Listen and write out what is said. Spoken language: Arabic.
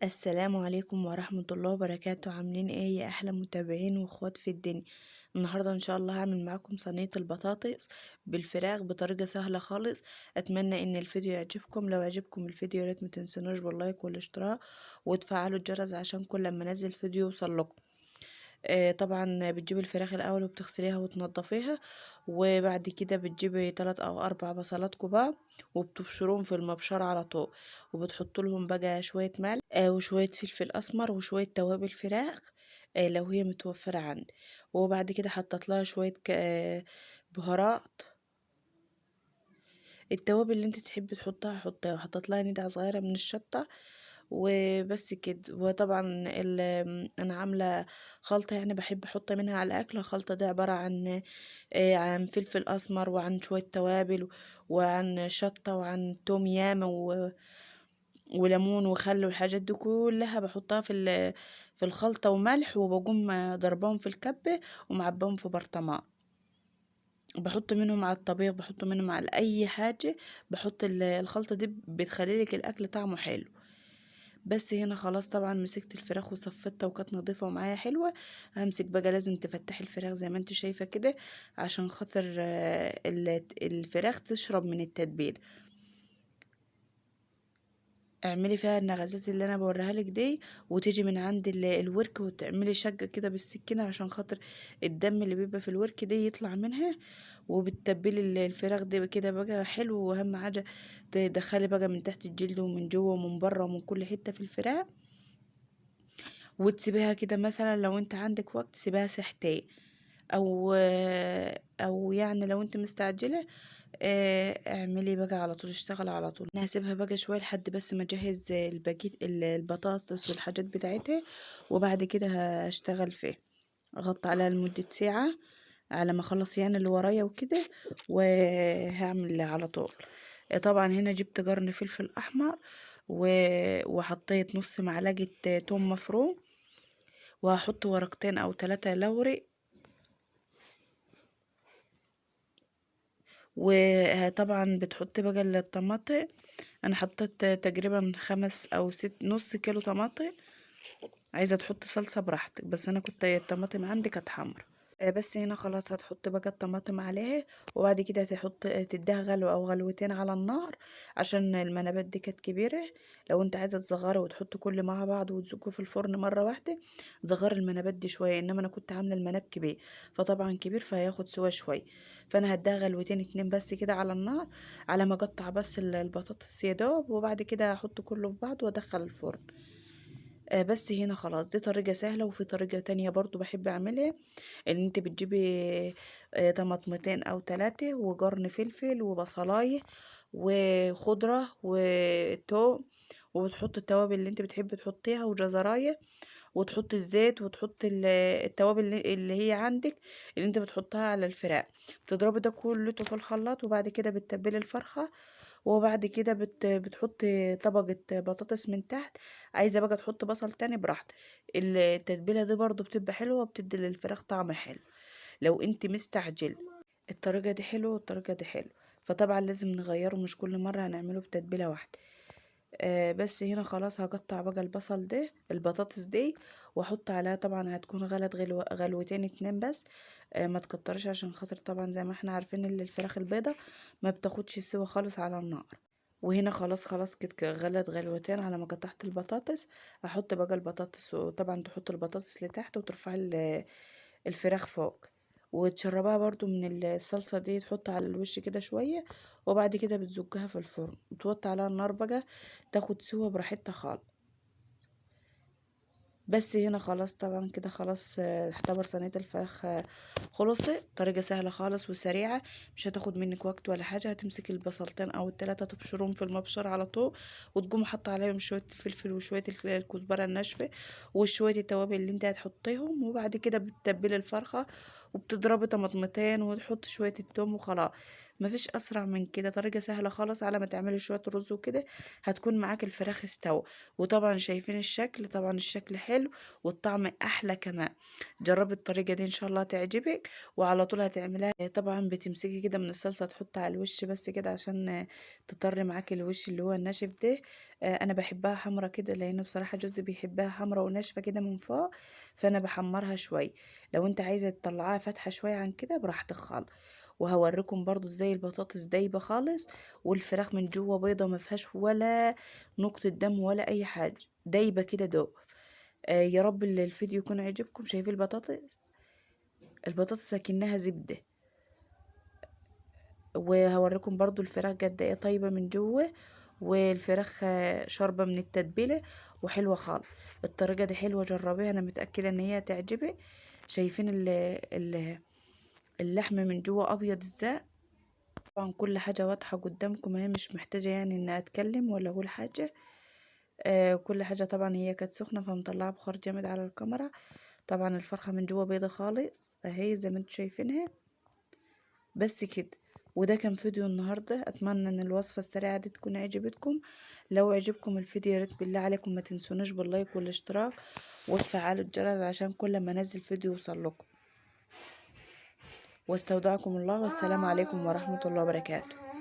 السلام عليكم ورحمة الله وبركاته. عاملين ايه يا احلى متابعين واخوات في الدنيا؟ النهاردة ان شاء الله هعمل معاكم صينية البطاطس بالفراخ بطريقة سهلة خالص. اتمنى ان الفيديو يعجبكم. لو عجبكم الفيديو ياريت متنسونوش باللايك والاشتراك وتفعلوا الجرس عشان كل لما انزل فيديو يوصل لكم. طبعا بتجيبي الفراخ الاول وبتغسليها وتنضفيها، وبعد كده بتجيبي 3 او 4 بصلات كبار وبتبشرهم في المبشرة على طول، وبتحط لهم بقى شوية ملح وشوية فلفل اسمر وشوية توابل فراخ لو هي متوفرة عندي. وبعد كده حطت لها شوية بهارات. التوابل اللي انت تحبي تحطها حطها. حطت لها ندعة صغيرة من الشطة وبس كده. وطبعا انا عامله خلطه، يعني بحب احط منها على الاكل. الخلطه دي عباره عن عن فلفل اسمر وعن شويه توابل وعن شطه وعن توم ياما وليمون وخل والحاجات دي كلها بحطها في الخلطه وملح، وبقوم ضربهم في الكبه ومعباهم في برطمان. بحط منهم على الطبيخ، بحط منهم على اي حاجه. بحط الخلطه دي بتخلي لك الاكل طعمه حلو. بس هنا خلاص طبعا مسكت الفراخ وصفتها وكانت نظيفة ومعايا حلوة. همسك بقى، لازم تفتحي الفراخ زي ما انت شايفة كده عشان خاطر الفراخ تشرب من التتبيل. اعملي فيها النغزات اللي انا بوريها لك دي، وتيجي من عند الورك وتعملي شقة كده بالسكينة عشان خاطر الدم اللي بيبقى في الورك دي يطلع منها. وبتتبلي الفراخ دي كده بقى حلو. واهم حاجة تدخلي بقى من تحت الجلد ومن جوه ومن بره ومن كل حتة في الفراخ، وتسيبيها كده. مثلا لو انت عندك وقت سيبها ساعتين، او يعني لو انت مستعجله اعملي بقى على طول، اشتغل على طول. انا هسيبها بقى شويه لحد بس ما اجهز البطاطس والحاجات بتاعتها، وبعد كده هشتغل فيه. اغطي عليها لمده ساعه على ما اخلص يعني اللي ورايا وكده، وهعمل على طول. طبعا هنا جبت قرن فلفل احمر وحطيت نص معلقه توم مفروم، وهحط ورقتين او 3 لوري. وطبعا بتحطي بقى الطماطم. انا حطيت تقريبا 5 او 6 نص كيلو طماطم. عايزه تحطي صلصه براحتك، بس انا كنت الطماطم عندي كانت حمرا. بس هنا خلاص هتحط بقى الطماطم عليها، وبعد كده تديها غلوة او غلوتين على النار عشان المنابات دي كانت كبيرة. لو انت عايزة تصغري وتحط كل مع بعض وتزقه في الفرن مرة واحدة، صغر المنابات دي شوية. انما انا كنت عاملة المناب كبير، فطبعا كبير فهياخد سوا شوية. فانا هديها غلوتين 2 بس كده على النار، على ما اقطع بس البطاطس يا دوب، وبعد كده هحط كله في بعض وادخل الفرن. بس هنا خلاص دي طريقة سهلة. وفي طريقة تانية برضو بحب اعملها، ان انت بتجيبي طماطمتين او 3 وقرن فلفل وبصلاية وخضرة وتوم، وبتحط التوابل اللي انت بتحبي تحطيها وجزراية، وتحط الزيت وتحط التوابل اللي هي عندك اللي انت بتحطها على الفراخ. بتضربي ده كله في الخلاط، وبعد كده بتتبلي الفرخة. وبعد كده بتحطي طبقة بطاطس من تحت. عايزة بقى تحط بصل تاني براحتك. التتبيلة دي برضو بتبقى حلوة وبتدي للفراخ طعم حلو لو انت مستعجل. الطريقة دي حلوة والطريقة دي حلوة، فطبعا لازم نغيره، مش كل مرة هنعمله بتتبيلة واحدة. بس هنا خلاص هقطع بقى البصل ده البطاطس دي، واحط عليها. طبعا هتكون غلت غلوتين 2 بس. ما تكترش عشان خاطر طبعا زي ما احنا عارفين ان الفراخ البيضة ما بتاخدش سوا خالص على النار. وهنا خلاص كده غلت غلوتين على ما قطعت البطاطس. احط بقى البطاطس، وطبعا تحط البطاطس لتحت وترفع الفراخ فوق، وتشربها برضو من الصلصة دي، تحط على الوش كده شوية. وبعد كده بتزجها في الفرن وتوطي عليها النار بقى تاخد سوا براحتها خالص. بس هنا خلاص طبعا كده خلاص اعتبر صينية الفراخ خلصت. طريقة سهلة خالص وسريعة، مش هتاخد منك وقت ولا حاجة. هتمسك البصلتين او ال3 تبشرهم في المبشر على طول، وتقوم حاطة عليهم شوية فلفل وشوية الكزبرة الناشفة وشوية التوابل اللي انت هتحطيهم. وبعد كده بتتبلي الفرخة وبتضربي طماطمتين وتحط شوية التوم وخلاص. مفيش اسرع من كده، طريقة سهلة خالص. على ما تعملي شوية رز وكده هتكون معاك الفراخ استوى. وطبعا شايفين الشكل، طبعا الشكل حلو والطعم احلى كمان. جربي الطريقة دي ان شاء الله تعجبك، وعلى طول هتعملها. طبعا بتمسكي كده من الصلصة تحطها على الوش بس كده عشان تطري معاكي الوش اللي هو الناشف ده. انا بحبها حمرا كده، لان بصراحة جوزي بيحبها حمرا وناشفة كده من فوق، فانا بحمرها شوية. لو انت عايزة تطلعها فاتحة شوية عن كده براحتك خالص. وهوريكم برضو ازاي البطاطس دايبة خالص، والفراخ من جوه بيضة ما فيهاش ولا نقطة دم ولا اي حاجة، دايبة كده دوب. يا رب الفيديو يكون عجبكم. شايفين البطاطس؟ البطاطس اكنها زبدة. وهوريكم برضو الفراخ قد ايه طيبة من جوه، والفراخ شاربة من التتبيلة وحلوة خالص. الطريقة دي حلوة، جربيها، انا متأكدة ان هي تعجبك. شايفين اللحم من جوه ابيض ازاي؟ طبعا كل حاجة واضحة قدامكم، هي مش محتاجة يعني ان اتكلم ولا اقول حاجة. كل حاجة طبعا هي كانت سخنة فمطلعة بخار جامد على الكاميرا. طبعا الفرخة من جوه بيضة خالص اهي زي ما انتوا شايفينها. بس كده. وده كان فيديو النهاردة، اتمنى ان الوصفة السريعة دي تكون عجبتكم. لو عجبكم الفيديو ياريت بالله عليكم ما تنسونوش باللايك والاشتراك وتفعلوا الجرس عشان كل ما انزل فيديو يوصل لكم. واستودعكم الله، والسلام عليكم ورحمة الله وبركاته.